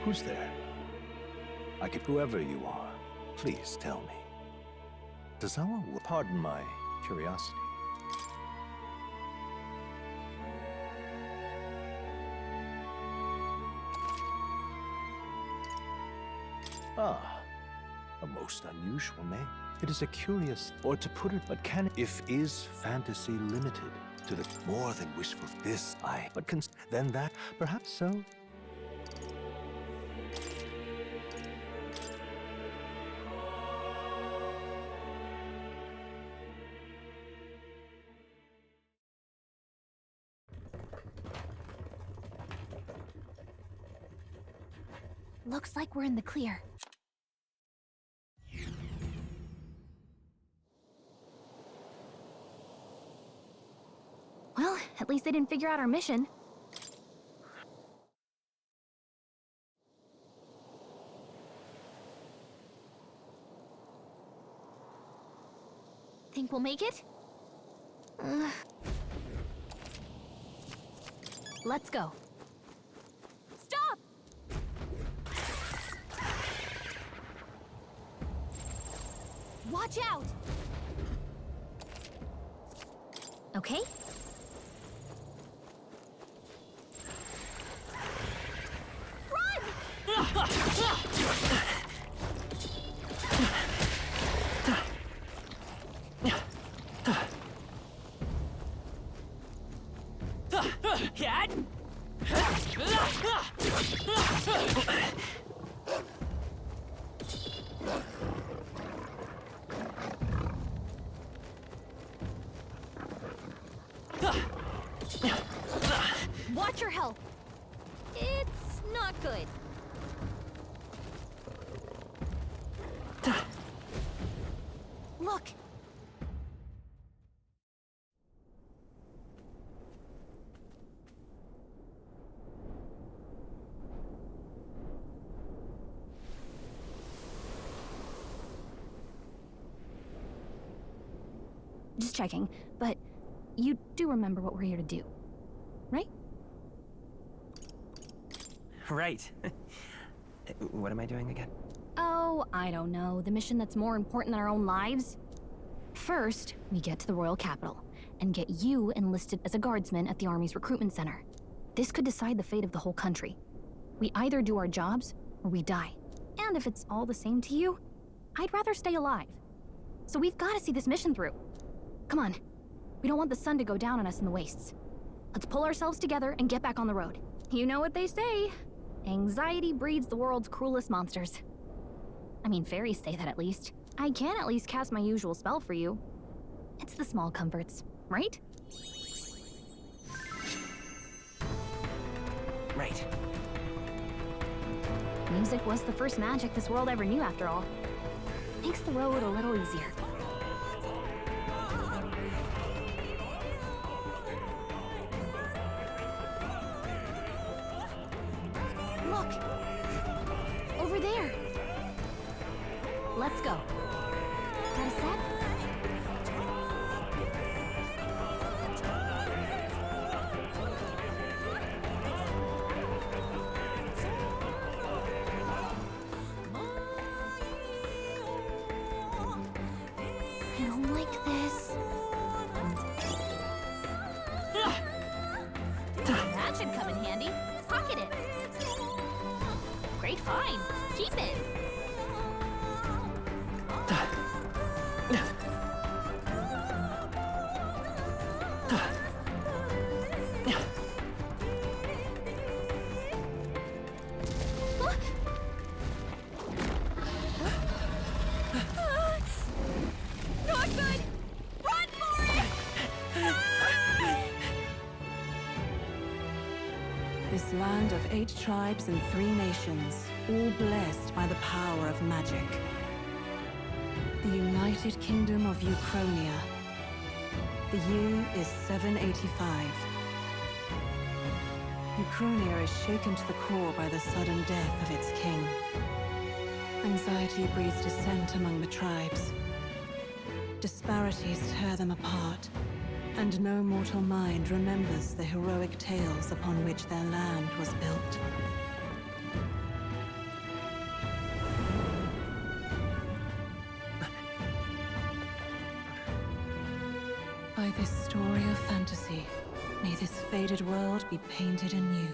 Who's there? Whoever you are, please tell me. Does our... Pardon my curiosity. Ah, a most unusual name. It is a curious, or to put it, but if is fantasy limited to the more than wishful this, but then that, perhaps so? Looks like we're in the clear. Well, at least they didn't figure out our mission. Think we'll make it? Let's go. Stop! Watch out! Okay? Watch your health. It's not good. Look. Just checking, but you do remember what we're here to do, right? Right. What am I doing again? Oh, I don't know. The mission that's more important than our own lives? First, we get to the royal capital and get you enlisted as a guardsman at the army's recruitment center. This could decide the fate of the whole country. We either do our jobs or we die. And if it's all the same to you, I'd rather stay alive. So we've got to see this mission through. Come on. We don't want the sun to go down on us in the wastes. Let's pull ourselves together and get back on the road. You know what they say. Anxiety breeds the world's cruelest monsters. I mean, fairies say that at least. I can at least cast my usual spell for you. It's the small comforts, right? Right. Music was the first magic this world ever knew, after all. Makes the road a little easier. Look! Over there! Let's go. Got a sec? I don't like this. That should come in handy. Pocket it. Great find. Keep it. Not good! Run for it! This land of 8 tribes and 3 nations, all blessed by the power of magic. The United Kingdom of Uchronia. The year is 785. Uchronia is shaken to the core by the sudden death of its king. Anxiety breeds dissent among the tribes. Disparities tear them apart, and no mortal mind remembers the heroic tales upon which their land was built. faded world be painted anew.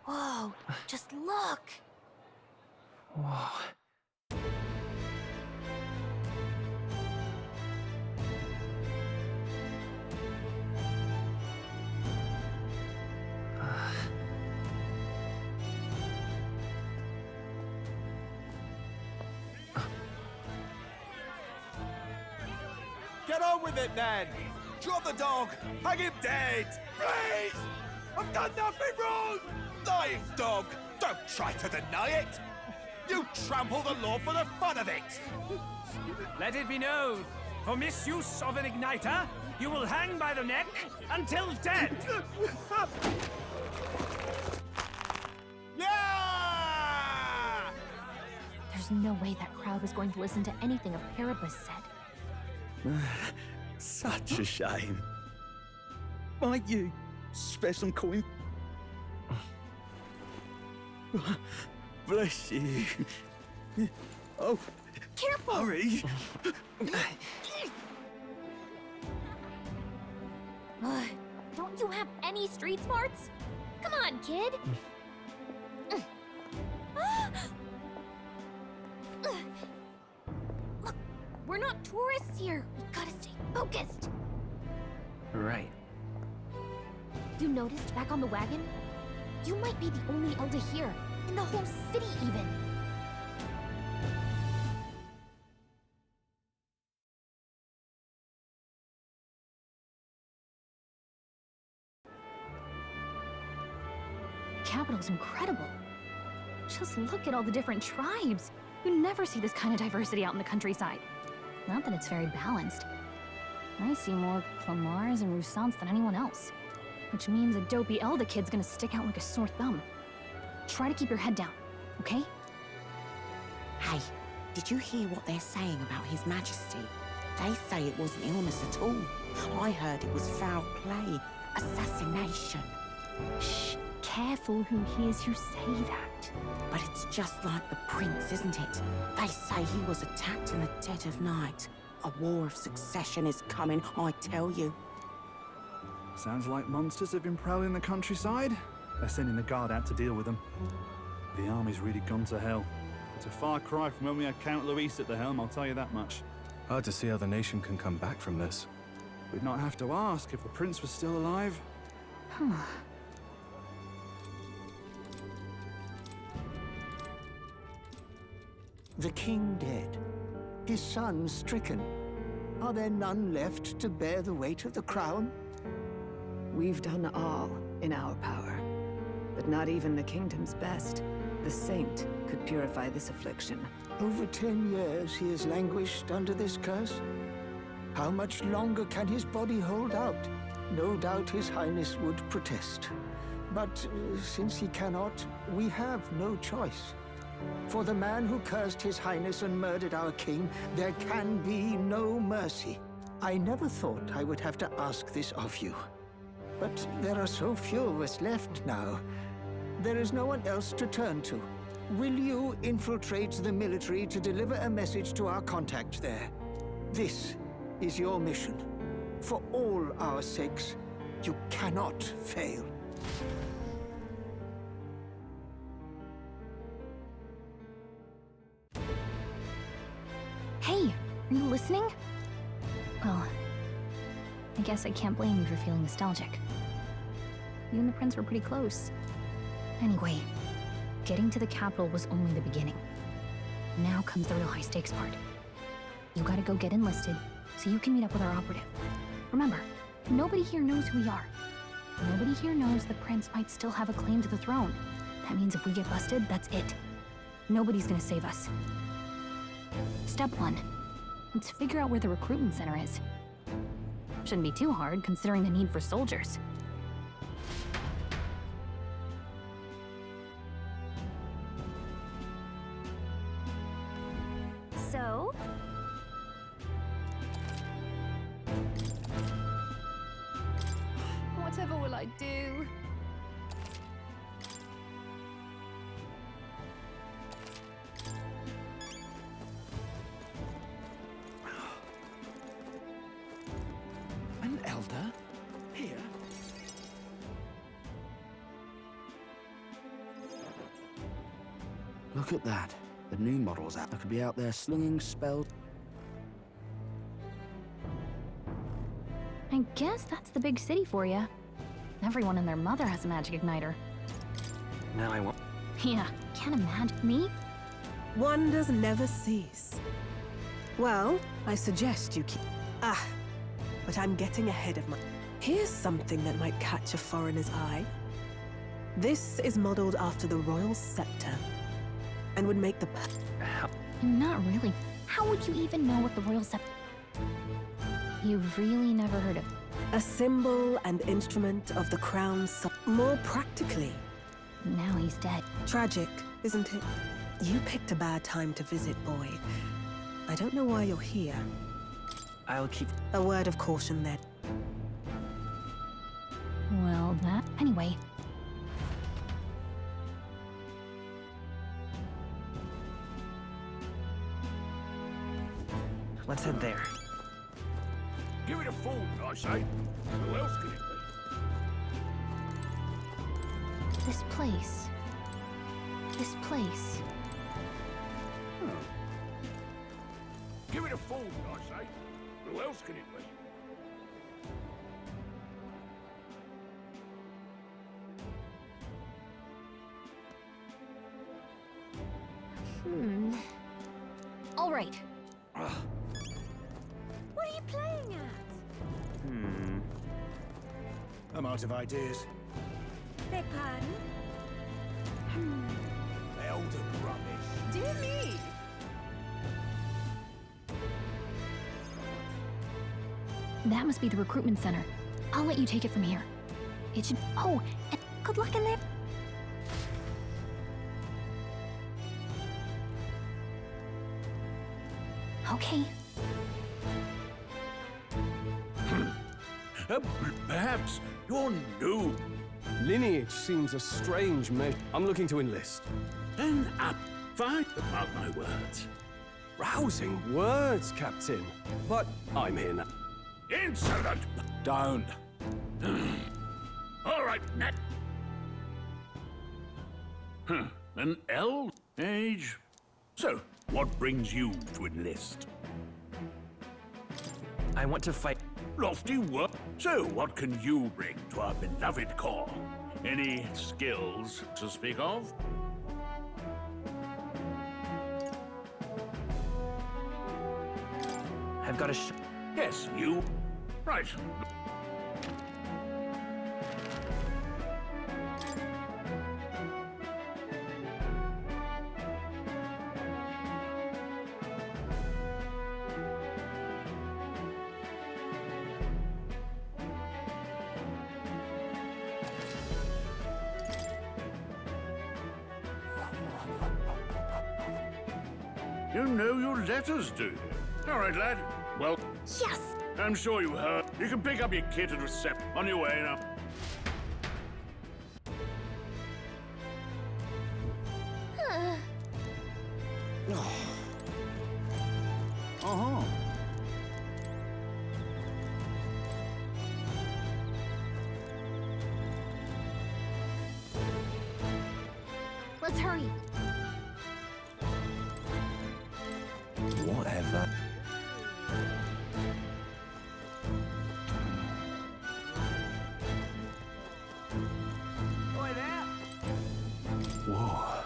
Whoa, just look! Whoa. Get on with it, then! Drop the dog! Hang him dead! Please! I've done nothing wrong! Lying dog! Don't try to deny it! You trample the law for the fun of it! Let it be known, for misuse of an igniter, you will hang by the neck until dead! Yeah! There's no way that crowd was going to listen to anything a Paribus said. Such a shame. Might you spare some coin? Bless you. Oh, Careful! hurry. Don't you have any street smarts? Come on, kid! Look, we're not tourists here. We gotta stay focused. Right. You noticed back on the wagon? You might be the only elder here, in the whole city even. The capital's incredible. Just look at all the different tribes. You never see this kind of diversity out in the countryside. Not that it's very balanced. I see more Clamars and Roussants than anyone else. Which means a dopey Elder kid's gonna stick out like a sore thumb. Try to keep your head down, okay? Hey, did you hear what they're saying about His Majesty? They say it wasn't illness at all. I heard it was foul play, assassination. Shh, careful who hears you say that. But it's just like the prince, isn't it? They say he was attacked in the dead of night. A war of succession is coming, I tell you. Sounds like monsters have been prowling the countryside. They're sending the guard out to deal with them. The army's really gone to hell. It's a far cry from when we had Count Luis at the helm, I'll tell you that much. Hard to see how the nation can come back from this. We'd not have to ask if the prince was still alive. The king dead, his son stricken. Are there none left to bear the weight of the crown? We've done all in our power, but not even the kingdom's best, the saint, could purify this affliction. Over 10 years he has languished under this curse. How much longer can his body hold out? No doubt his highness would protest. But since he cannot, we have no choice. For the man who cursed his highness and murdered our king, there can be no mercy. I never thought I would have to ask this of you. But there are so few of us left now. There is no one else to turn to. Will you infiltrate the military to deliver a message to our contact there? This is your mission. For all our sakes, you cannot fail. Hey, are you listening? Well, I guess I can't blame you for feeling nostalgic. You and the prince were pretty close. Anyway, getting to the capital was only the beginning. Now comes the real high-stakes part. You gotta go get enlisted, so you can meet up with our operative. Remember, nobody here knows who we are. Nobody here knows the prince might still have a claim to the throne. That means if we get busted, that's it. Nobody's gonna save us. Step 1. Let's figure out where the recruitment center is. Shouldn't be too hard, considering the need for soldiers. So? Whatever will I do? An elder? Here? Look at that. The new model's out. I could be out there slinging spells. I guess that's the big city for you. Everyone and their mother has a magic igniter. Now I won't. Yeah, can't imagine me. Wonders never cease. Well, I suggest you keep... but I'm getting ahead of my... Here's something that might catch a foreigner's eye. This is modeled after the royal scepter, and would make the... Not really. How would you even know what the royal scepter... You've really never heard of... A symbol and instrument of the crown's... More practically. Now he's dead. Tragic, isn't it? You picked a bad time to visit, boy. I don't know why you're here. I'll keep... A word of caution then. Well, that... Anyway. Let's head there. Give it a fool, I say. Who else can it be? This place. This place. Give it a fool, I say. Who else can it be? All right. What are you playing at? I'm out of ideas. Beg pardon? Elder rubbish. Dear me! That must be the recruitment center. I'll let you take it from here. It should... Oh, and good luck in there. Okay. Perhaps you're new. Lineage seems a strange measure. I'm looking to enlist. Then up. Fight, mark my words. Rousing words, Captain. But I'm here now. Insolent! Don't. All right, Nat. An L? Age? So, what brings you to enlist? I want to fight. Lofty work. So, what can you bring to our beloved corps? Any skills to speak of? I've got a Yes, you. Right. You know your letters, do you? All right, lad. Well... Yes! I'm sure you heard. You can pick up your kit at reception. On your way now. Uh-huh. Let's hurry. Whatever. Boy there. Whoa.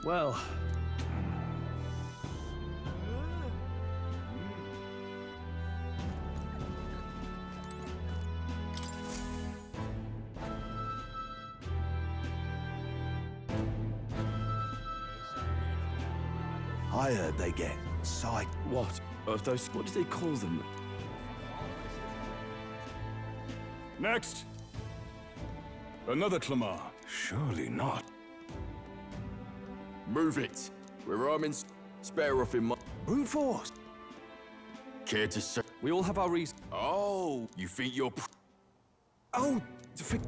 Well, I heard they get sight. what of those? What do they call them? Next! Another Clamar. Surely not. Move it. We're arming spare off in my... Brute force. Care to say... We all have our reasons. Oh, you think you're... Oh,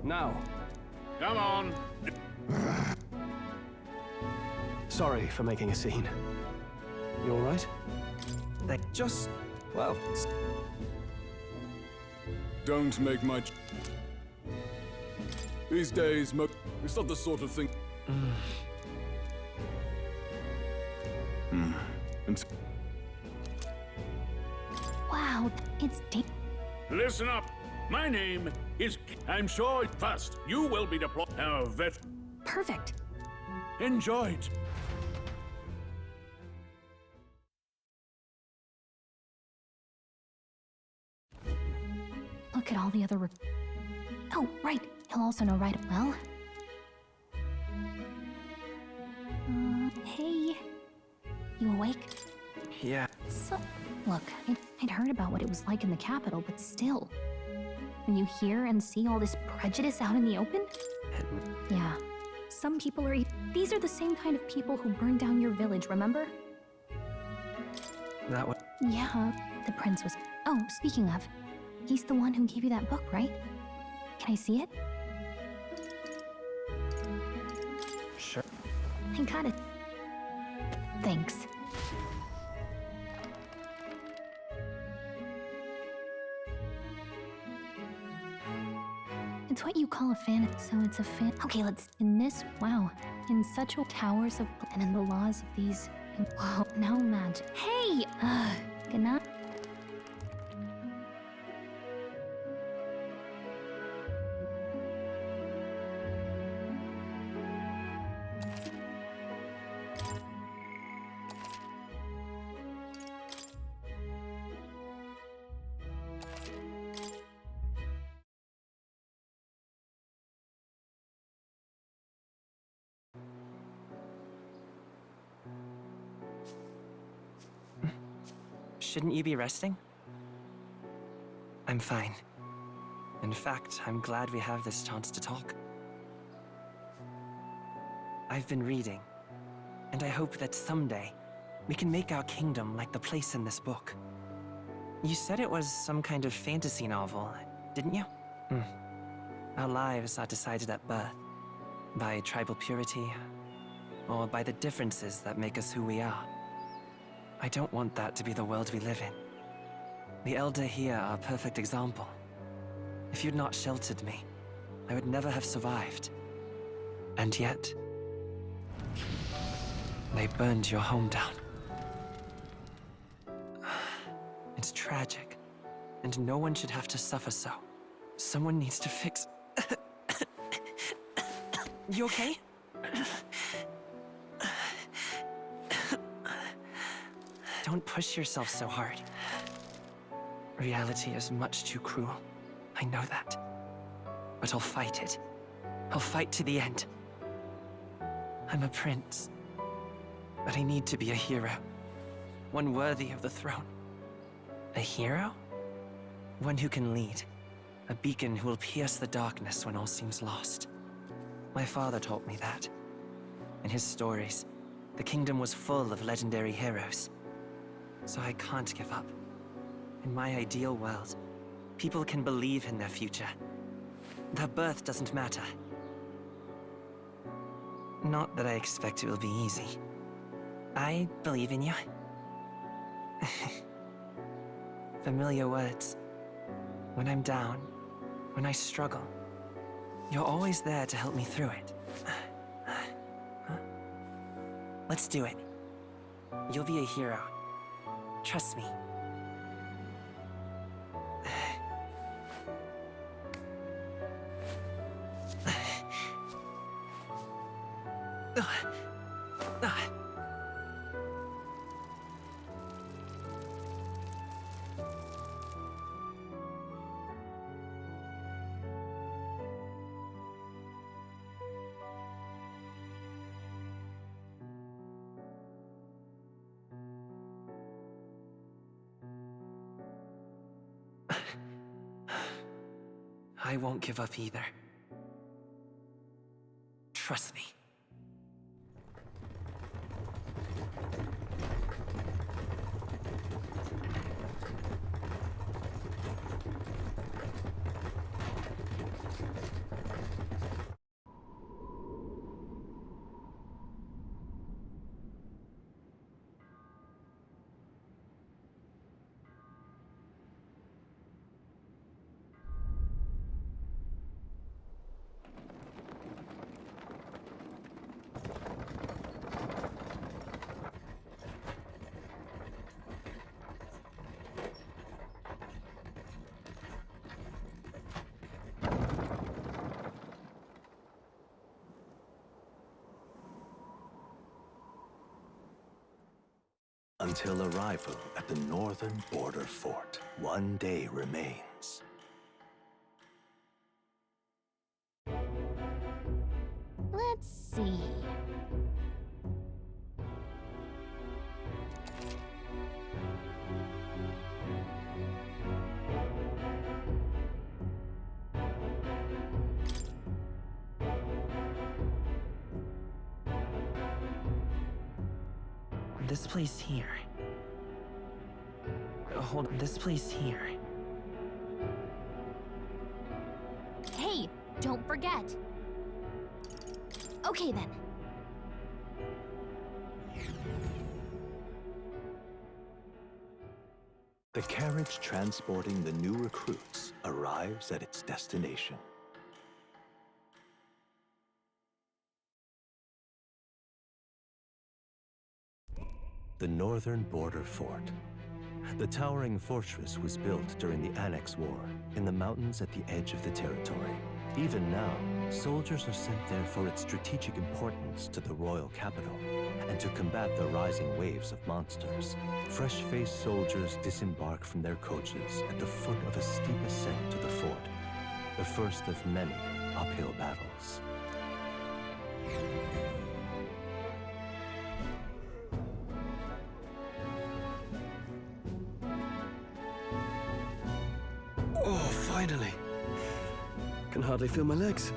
now. Come on. Sorry for making a scene. You all right? Just, well... Don't make much. These days, it's not the sort of thing. And Wow, it's deep. Listen up. My name is... I'm sure first you will be deployed. Now, vet... Perfect. Enjoy it. Look at all the other... Oh, right. He'll also know right... Well... Hey... You awake? Yeah. So... Look, I'd heard about what it was like in the capital, but still... When you hear and see all this prejudice out in the open? Yeah. Some people are... These are the same kind of people who burned down your village, remember? That was... Yeah, the prince was... Oh, speaking of... He's the one who gave you that book, right? Can I see it? Sure. I got it. Thanks. It's what you call a fan, so it's a fan. Okay, let's... In this... Wow. In such a towers of... And in the laws of these... Wow, no magic. Hey! Good night. Shouldn't you be resting? I'm fine. In fact, I'm glad we have this chance to talk. I've been reading, and I hope that someday we can make our kingdom like the place in this book. You said it was some kind of fantasy novel, didn't you? Our lives are decided at birth, by tribal purity, or by the differences that make us who we are. I don't want that to be the world we live in. The Elder here are a perfect example. If you'd not sheltered me, I would never have survived. And yet, they burned your home down. It's tragic, and no one should have to suffer so. Someone needs to fix... You okay? Don't push yourself so hard. Reality is much too cruel. I know that. But I'll fight it. I'll fight to the end. I'm a prince. But I need to be a hero. One worthy of the throne. A hero? One who can lead. A beacon who will pierce the darkness when all seems lost. My father taught me that. In his stories, the kingdom was full of legendary heroes. So I can't give up. In my ideal world, people can believe in their future. Their birth doesn't matter. Not that I expect it will be easy. I believe in you. Familiar words. When I'm down, when I struggle, you're always there to help me through it. Let's do it. You'll be a hero. Trust me. I won't give up either. Trust me. until arrival at the northern border fort. One day remains. Let's see. This place here. Hold on, this place here. Hey, don't forget. Okay then. The carriage transporting the new recruits arrives at its destination. The northern border fort. The towering fortress was built during the Annex War in the mountains at the edge of the territory. Even now, soldiers are sent there for its strategic importance to the royal capital and to combat the rising waves of monsters. Fresh-faced soldiers disembark from their coaches at the foot of a steep ascent to the fort, the first of many uphill battles. Oh, finally. Can hardly feel my legs.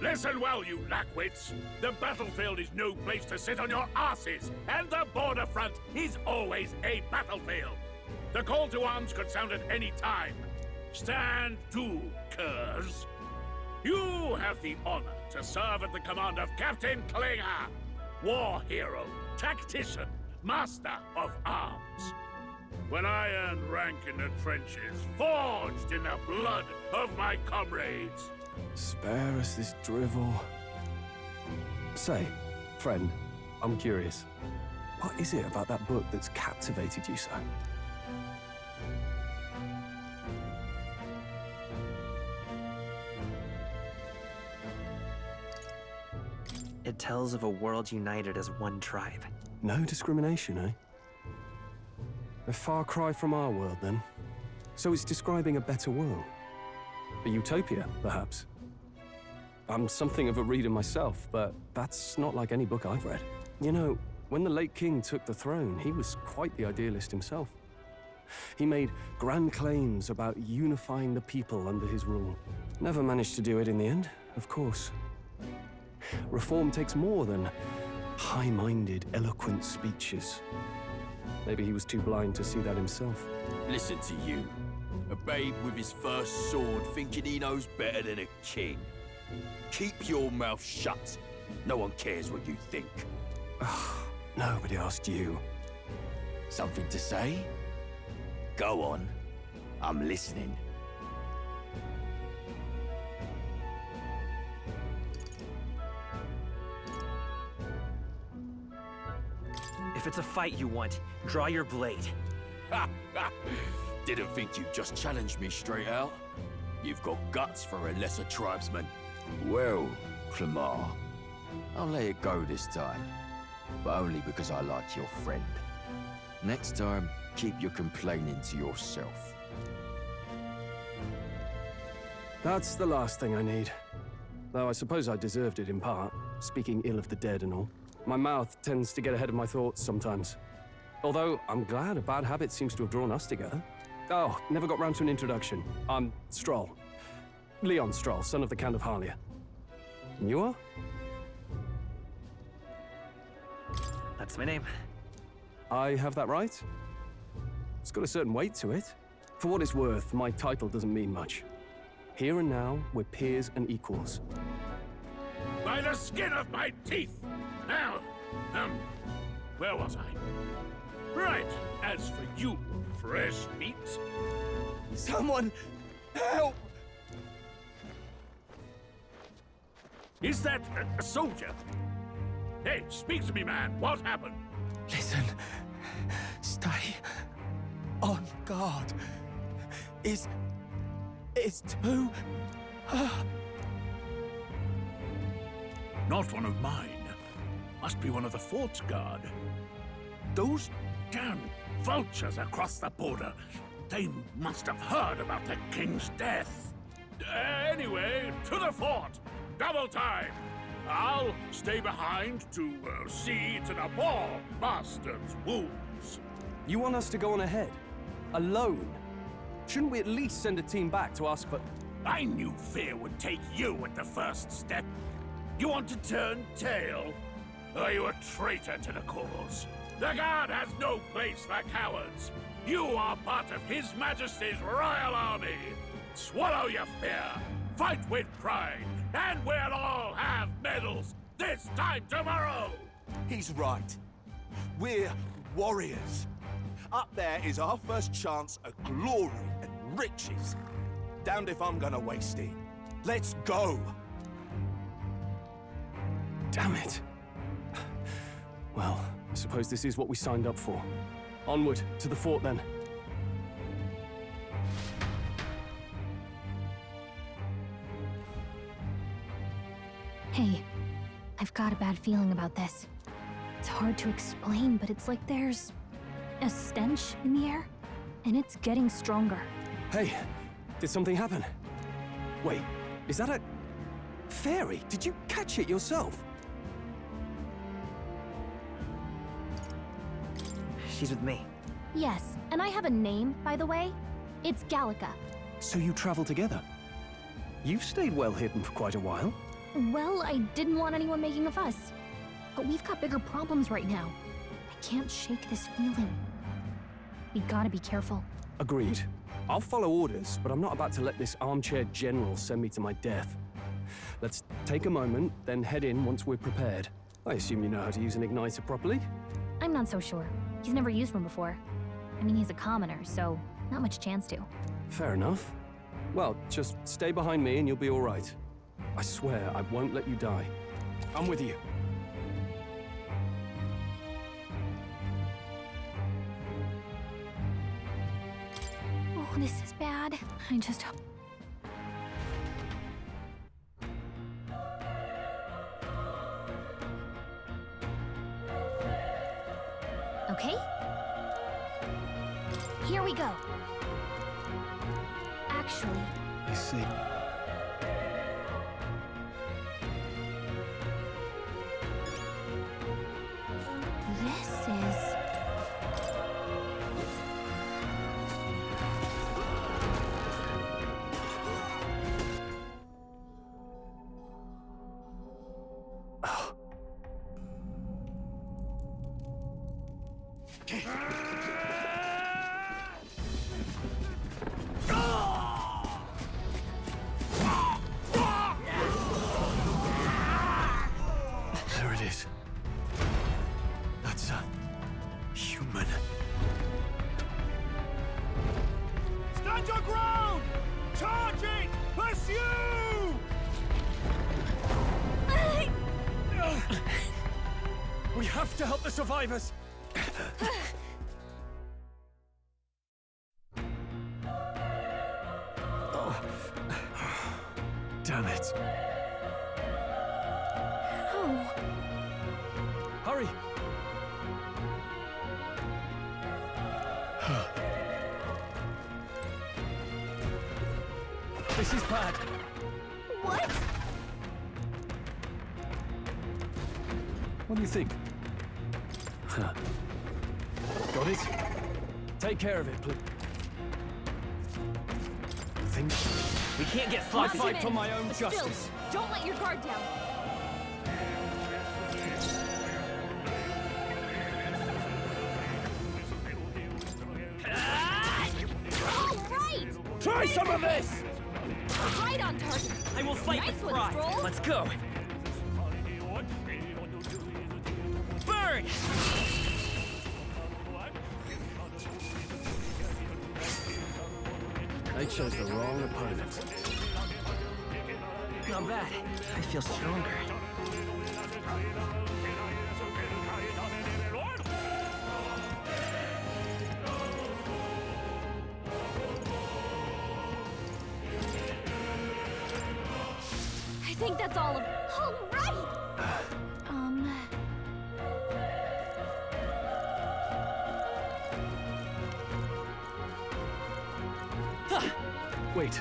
Listen well, you lackwits. The battlefield is no place to sit on your asses, and the border front is always a battlefield. The call to arms could sound at any time. Stand to, curs. You have the honor to serve at the command of Captain Klinger, war hero, tactician, master of arms. When I earned rank in the trenches, forged in the blood of my comrades. Spare us this drivel. Say, friend, I'm curious. What is it about that book that's captivated you so? It tells of a world united as one tribe. No discrimination, eh? A far cry from our world, then. So it's describing a better world. A utopia, perhaps. I'm something of a reader myself, but that's not like any book I've read. You know, when the late king took the throne, he was quite the idealist himself. He made grand claims about unifying the people under his rule. Never managed to do it in the end, of course. Reform takes more than high-minded, eloquent speeches. Maybe he was too blind to see that himself. Listen to you. A babe with his first sword thinking he knows better than a king. Keep your mouth shut. No one cares what you think. Nobody asked you. Something to say? Go on. I'm listening. If it's a fight you want, draw your blade. Didn't think you'd just challenge me straight out. You've got guts for a lesser tribesman. Well, Clemar, I'll let it go this time. But only because I like your friend. Next time, keep your complaining to yourself. That's the last thing I need. Though I suppose I deserved it in part, speaking ill of the dead and all. My mouth tends to get ahead of my thoughts sometimes. Although, I'm glad a bad habit seems to have drawn us together. Oh, never got round to an introduction. I'm Stroll. Leon Stroll, son of the Count of Harlia. And you are? That's my name. I have that right? It's got a certain weight to it. For what it's worth, my title doesn't mean much. Here and now, we're peers and equals. By the skin of my teeth! Now, where was I? Right, as for you, fresh meat. Someone, help! Is that a soldier? Hey, speak to me, man. What happened? Listen. Stay on guard. It's too... Not one of mine. Must be one of the fort's guard. Those damn vultures across the border. They must have heard about the king's death. Anyway, to the fort. Double time. I'll stay behind to see to the poor bastard's wounds. You want us to go on ahead? Alone? Shouldn't we at least send a team back to ask for... I knew fear would take you at the first step. You want to turn tail? Are you a traitor to the cause? The Guard has no place for cowards. You are part of His Majesty's Royal Army. Swallow your fear, fight with pride, and we'll all have medals this time tomorrow! He's right. We're warriors. Up there is our first chance at glory and riches. Damned if I'm gonna waste it. Let's go! Damn it. Well, I suppose this is what we signed up for. Onward, to the fort then. Hey, I've got a bad feeling about this. It's hard to explain, but it's like there's a stench in the air, and it's getting stronger. Hey, did something happen? Wait, is that a... fairy? Did you catch it yourself? She's with me. Yes, and I have a name, by the way. It's Gallica. So you travel together? You've stayed well hidden for quite a while. Well, I didn't want anyone making a fuss. But we've got bigger problems right now. I can't shake this feeling. We gotta be careful. Agreed. I'll follow orders, but I'm not about to let this armchair general send me to my death. Let's take a moment, then head in once we're prepared. I assume you know how to use an igniter properly? I'm not so sure. He's never used one before. I mean, he's a commoner, so not much chance to. Fair enough. Well, just stay behind me and you'll be all right. I swear I won't let you die. I'm with you. Oh, this is bad. I just hope... Okay? Here we go. Actually... I see. This is... There it is. That's a... human. Stand your ground! Charging! Pursue! We have to help the survivors! Oh. Damn it. Oh. Hurry! This is bad. What? What do you think? Huh. Got it? Take care of it, please. Think? We can't get I sloppy. fight for my own But justice. Still, don't let your guard down. All right! Try some of this! Right on target. I will fight Nice with one, pride. Stroll. Let's go. Burn! They chose the wrong opponent. Not bad. I feel stronger. I think that's all of... All right! Wait.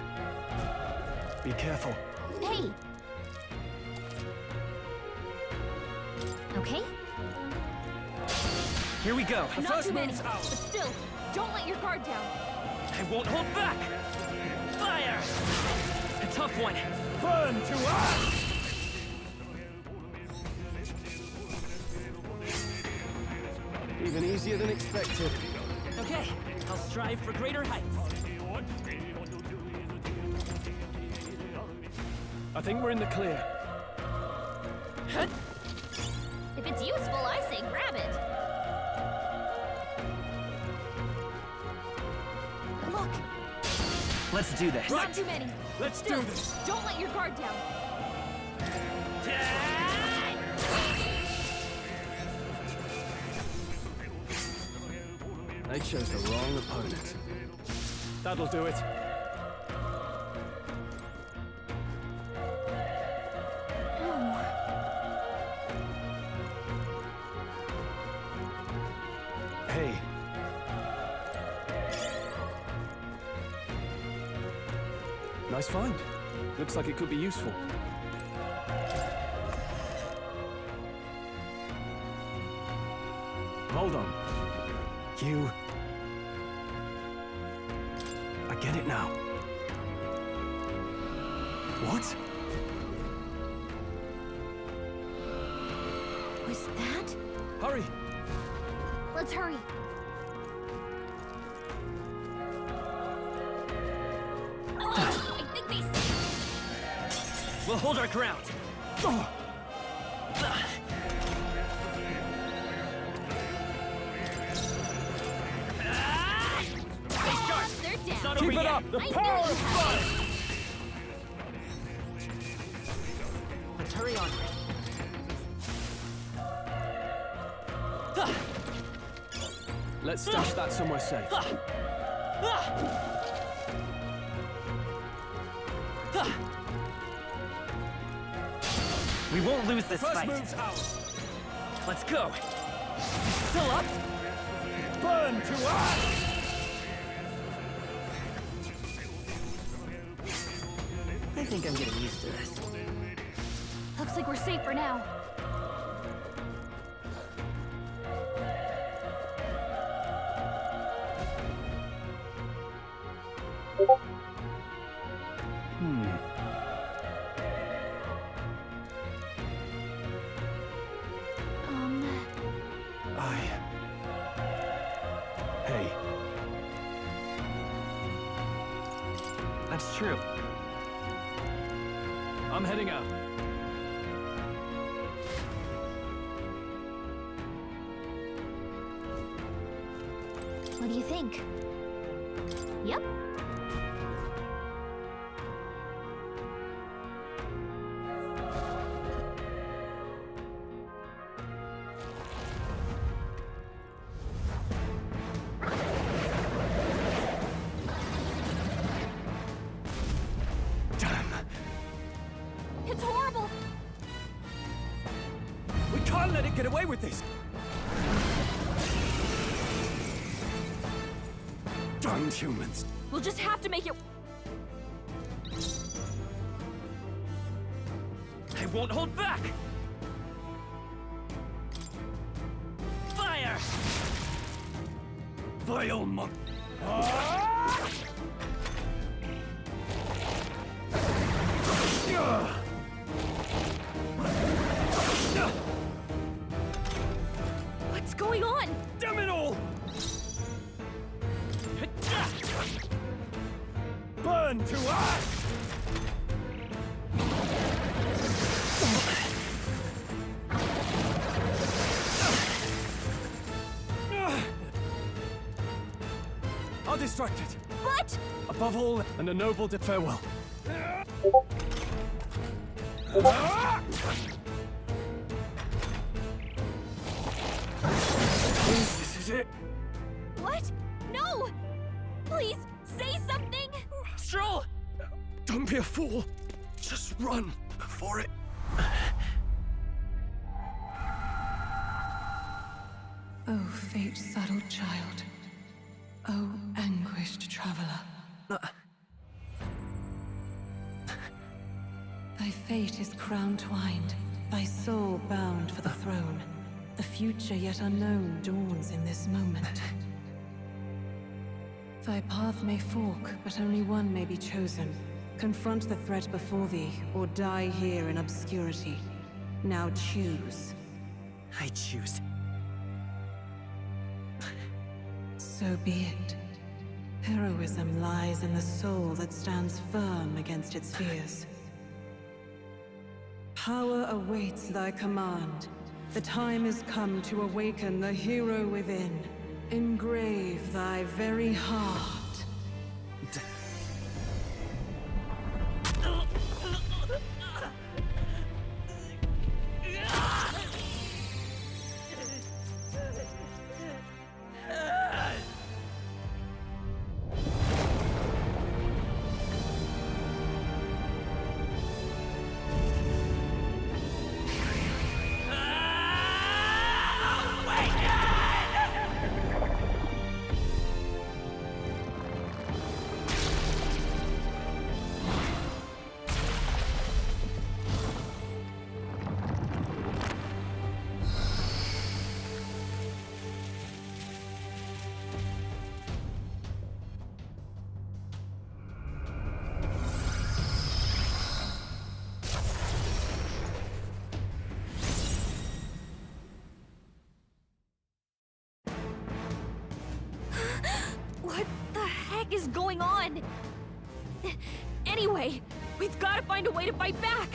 Be careful. Hey! Okay? Here we go. Not too many, but still, don't let your guard down. I won't hold back. Fire! A tough one. Burn to us! Even easier than expected. Okay, I'll strive for greater heights. I think we're in the clear. If it's useful, I say grab it. Look, Let's do this. not too many. Let's Still, do this. don't let your guard down. They chose the wrong opponent. That'll do it. Hey. Nice find. Looks like it could be useful. Hold on. You... I get it now. What? Was that? Hurry! Let's hurry. Oh, I think they... We'll hold our ground. They're down. Keep it up! The power of fire! Let's hurry on. Let's stash that somewhere safe. We won't lose this First fight. move's ours. Let's go. Still up? Burn to us! I think I'm getting used to this. Looks like we're safe for now. Hey. That's true. I'm heading out. What do you think? Yep. It's horrible! We can't let it get away with this! Darn humans. We'll just have to make it... I won't hold back! Fire! Vile monk. What's going on? Damn it all! Burn to us! Are distracted. What? Above all, and a noble farewell. This is it. What? No! Please, say something! Stroll! Don't be a fool. Just run before it. Oh, fate-saddled child. Oh, anguished traveler. Thy fate is crown-twined, thy soul bound for the throne. The future yet unknown dawns in this moment. Thy path may fork, but only one may be chosen. Confront the threat before thee, or die here in obscurity. Now choose. I choose. So be it. Heroism lies in the soul that stands firm against its fears. Power awaits thy command. The time is come to awaken the hero within. Engrave thy very heart. What the heck is going on? Anyway, we've got to find a way to fight back!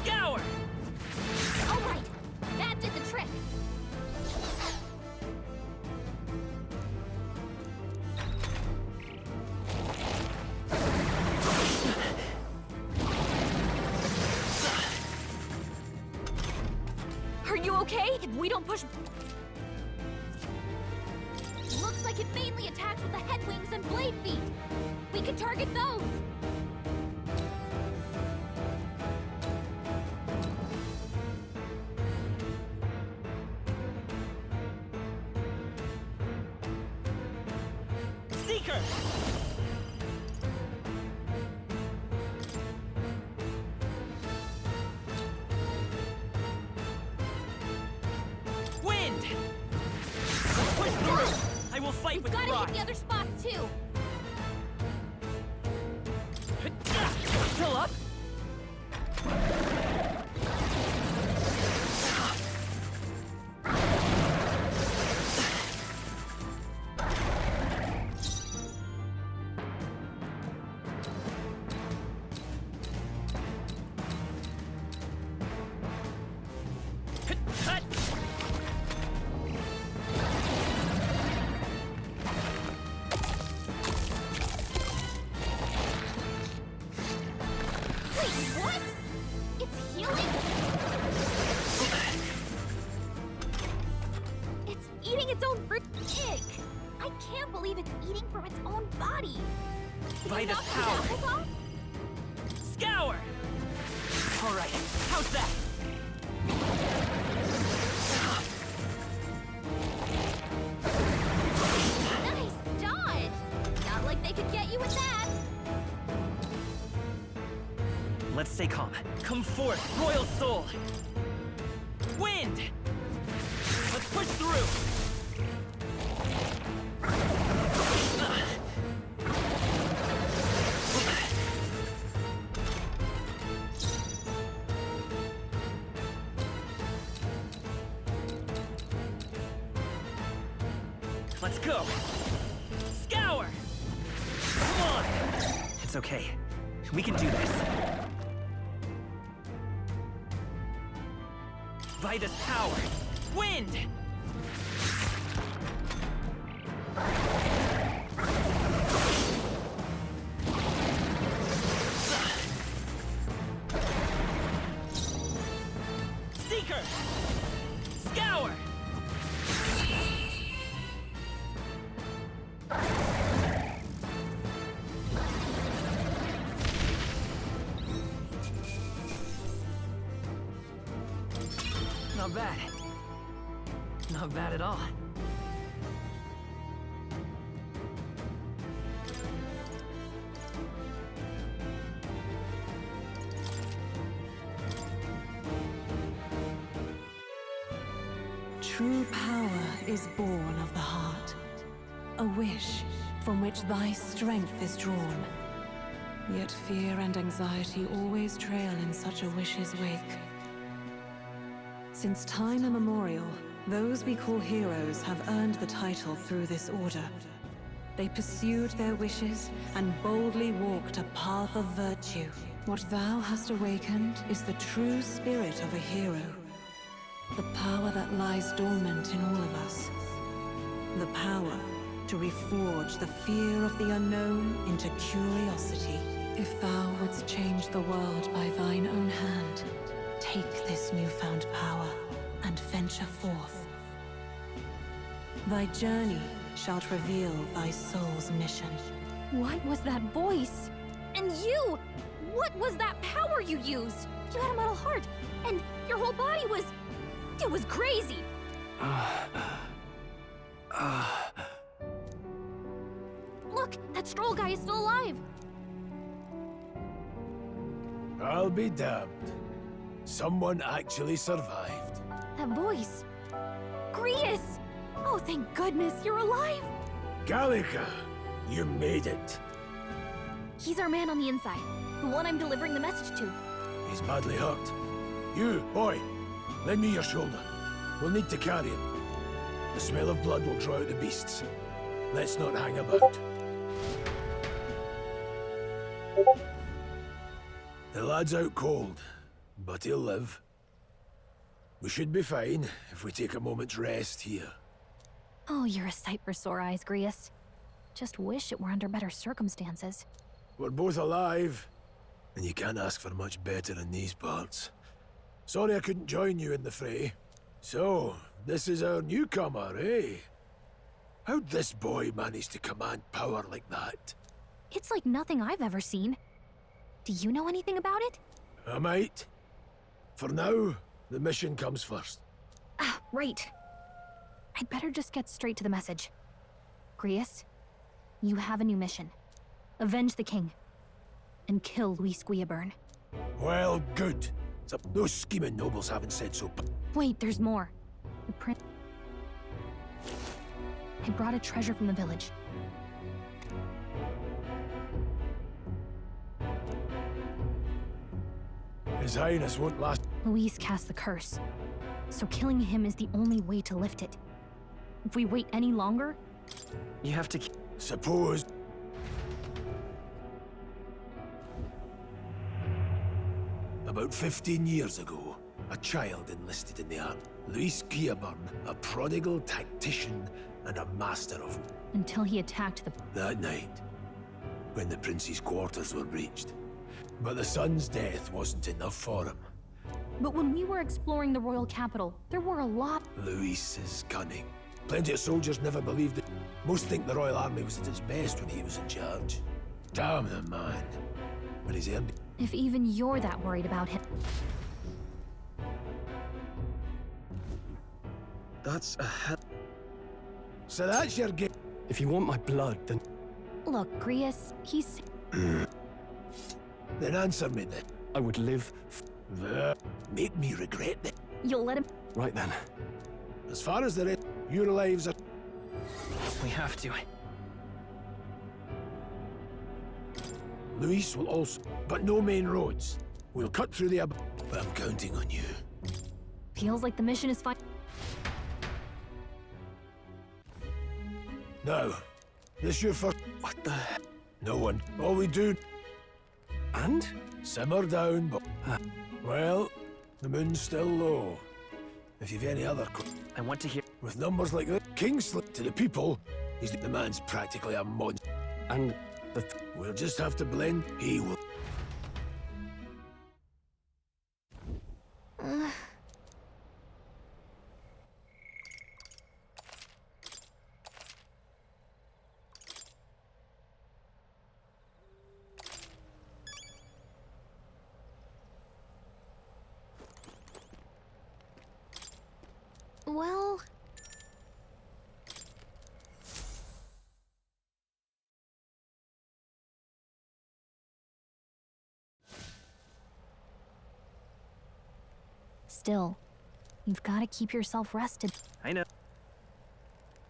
Scour! Alright, that did the trick! Are you okay? If we don't push... Looks like it mainly attacks with the head wings and blade feet. We could target those. Seeker! Wind! Let's push through! I will fight with We've gotta pride! hit the other spots too. Still up? Vitus power! Scour! Alright, how's that? Nice dodge! Not like they could get you with that! Let's stay calm. Come forth, Royal Soul! Wind! Let's push through! Let's go! Scour! Come on! It's okay. We can do this. Vitus power! Wind! Seeker! Scour! Not bad. Not bad at all. True power is born of the heart. A wish from which thy strength is drawn. Yet fear and anxiety always trail in such a wish's wake. Since time immemorial, those we call heroes have earned the title through this order. They pursued their wishes and boldly walked a path of virtue. What thou hast awakened is the true spirit of a hero. The power that lies dormant in all of us. The power to reforge the fear of the unknown into curiosity. If thou wouldst change the world by thine own hand, take this newfound power and venture forth. Thy journey shalt reveal thy soul's mission. What was that voice? And you! What was that power you used? You had a metal heart, and your whole body was... It was crazy! Look, that Stroll guy is still alive! I'll be damned. Someone actually survived. That voice. Grius! Oh, thank goodness, you're alive! Gallica, you made it. He's our man on the inside, the one I'm delivering the message to. He's badly hurt. You, boy, lend me your shoulder. We'll need to carry him. The smell of blood will draw out the beasts. Let's not hang about. The lad's out cold, but he'll live. We should be fine if we take a moment's rest here. Oh, you're a sight for sore eyes, Grius. Just wish it were under better circumstances. We're both alive, and you can't ask for much better in these parts. Sorry I couldn't join you in the fray. So, this is our newcomer, eh? How'd this boy manage to command power like that? It's like nothing I've ever seen. Do you know anything about it? I might. For now, the mission comes first. Ah, right. I'd better just get straight to the message. Grius, you have a new mission. Avenge the king. And kill Luis Guillaburn. Well, good. So those scheming nobles haven't said so. Wait, there's more. The prince... I brought a treasure from the village. His Highness won't last. Luis cast the curse, so killing him is the only way to lift it. If we wait any longer... You have to... Suppose... About 15 years ago, a child enlisted in the army. Luis Guillaburn, a prodigal tactician and a master of... Until he attacked the... That night, when the prince's quarters were breached. But the son's death wasn't enough for him. But when we were exploring the royal capital, there were a lot... Luis is cunning. Plenty of soldiers never believed it. Most think the royal army was at its best when he was in charge. Damn the man. But he's earned... If even you're that worried about him... That's a hell... So that's your game. If you want my blood, then... Look, Grius, he's... Then answer me then. I would live... Make me regret that. You'll let him... Right then. As far as the rest, your lives are... We have to. Luis will also... But no main roads. We'll cut through the... I'm counting on you. Feels like the mission is fine. Now, this your first... What the... No one. All we do... And? Simmer down, but... Well, the moon's still low. If you've any other... I want to hear... With numbers like that, Kingsley to the people, the man's practically a monster. And the... We'll just have to blend. He will... Well... Still, You've got to keep yourself rested. I know.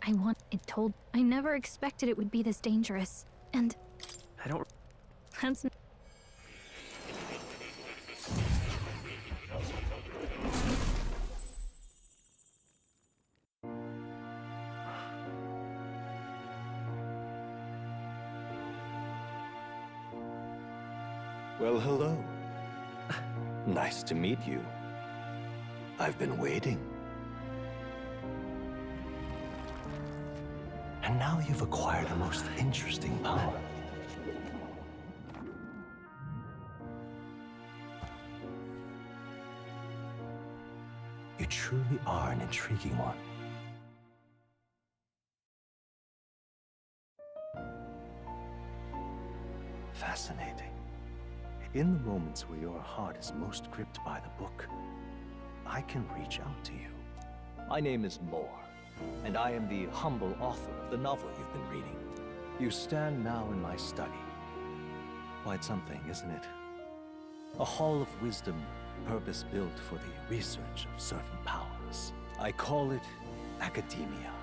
I never expected it would be this dangerous. And I don't... that's... Well, hello. Nice to meet you. I've been waiting. And now you've acquired a most interesting power. You truly are an intriguing one. Fascinating. In the moments where your heart is most gripped by the book, I can reach out to you. My name is Moore, and I am the humble author of the novel you've been reading. You stand now in my study. Quite something, isn't it? A hall of wisdom, purpose-built for the research of certain powers. I call it academia.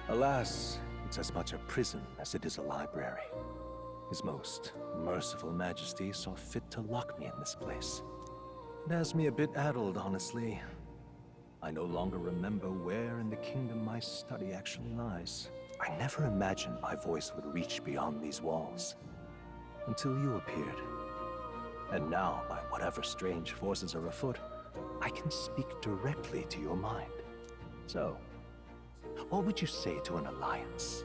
Alas, it's as much a prison as it is a library. His most merciful majesty saw fit to lock me in this place. It has me a bit addled, honestly. I no longer remember where in the kingdom my study actually lies. I never imagined my voice would reach beyond these walls, until you appeared. And now, by whatever strange forces are afoot, I can speak directly to your mind. So, what would you say to an alliance?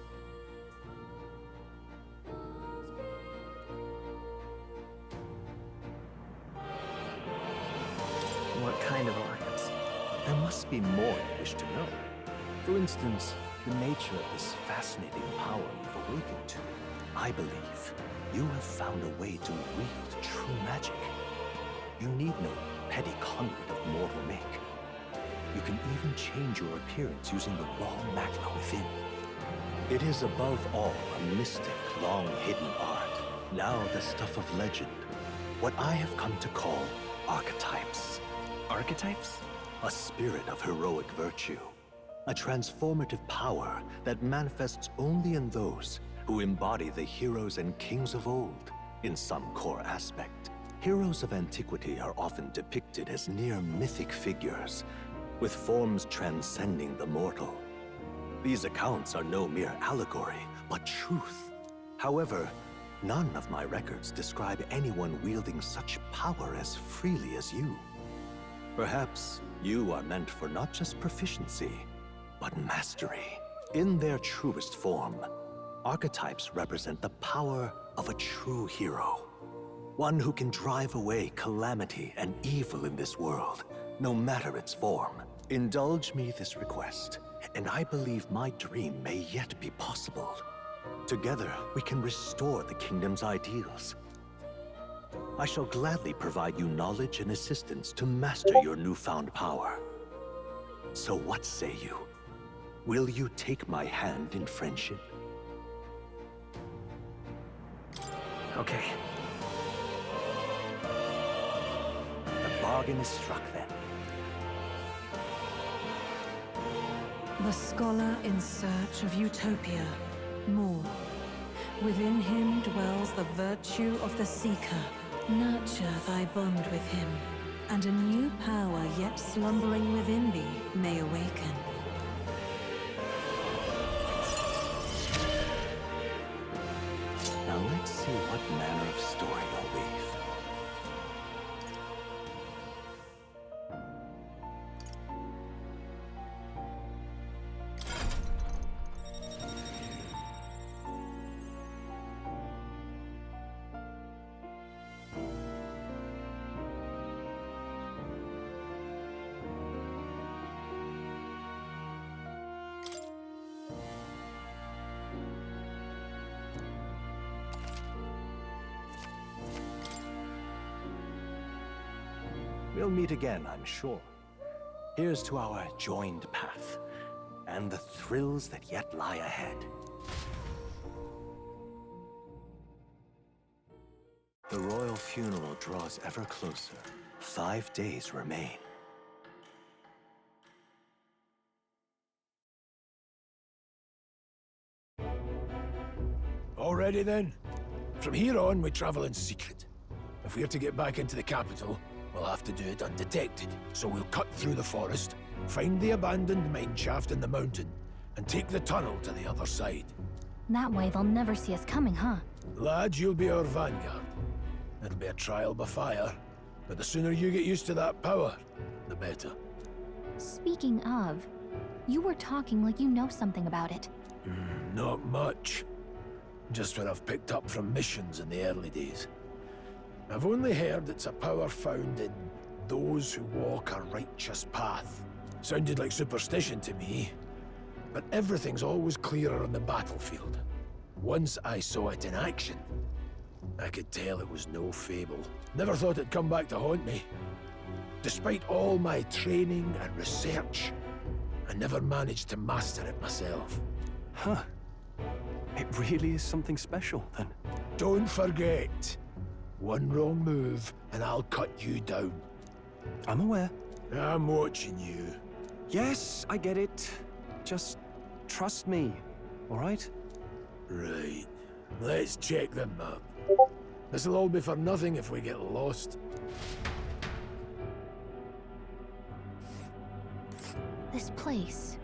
What kind of alliance? There must be more you wish to know. For instance, the nature of this fascinating power you've awakened to. I believe you have found a way to wield true magic. You need no petty conduit of mortal make. You can even change your appearance using the raw magma within. It is above all a mystic, long-hidden art, now the stuff of legend. What I have come to call archetypes. Archetypes? A spirit of heroic virtue. A transformative power that manifests only in those who embody the heroes and kings of old in some core aspect. Heroes of antiquity are often depicted as near mythic figures, with forms transcending the mortal. These accounts are no mere allegory, but truth. However, none of my records describe anyone wielding such power as freely as you. Perhaps you are meant for not just proficiency, but mastery. In their truest form, archetypes represent the power of a true hero. One who can drive away calamity and evil in this world, no matter its form. Indulge me this request, and I believe my dream may yet be possible. Together, we can restore the kingdom's ideals. I shall gladly provide you knowledge and assistance to master your newfound power. So what say you? Will you take my hand in friendship? Okay. The bargain is struck then. The scholar in search of utopia. More. Within him dwells the virtue of the seeker. Nurture thy bond with him, and a new power yet slumbering within thee may awaken. Now let's see what manner of story you'll weave. We'll meet again, I'm sure. Here's to our joined path, and the thrills that yet lie ahead. The royal funeral draws ever closer. 5 days remain. Already then? From here on, we travel in secret. If we're to get back into the capital, we'll have to do it undetected. So we'll cut through the forest, find the abandoned mine shaft in the mountain, and take the tunnel to the other side. That way they'll never see us coming, huh? Lad, you'll be our vanguard. It'll be a trial by fire, but the sooner you get used to that power, the better. Speaking of, you were talking like you know something about it. Not much. Just what I've picked up from missions in the early days. I've only heard it's a power found in those who walk a righteous path. Sounded like superstition to me, but everything's always clearer on the battlefield. Once I saw it in action, I could tell it was no fable. Never thought it'd come back to haunt me. Despite all my training and research, I never managed to master it myself. Huh. It really is something special, then. Don't forget, one wrong move and I'll cut you down. I'm aware. I'm watching you. Yes, I get it. Just trust me, all right? Right. Let's check the map. This'll all be for nothing if we get lost. This place.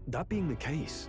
That being the case,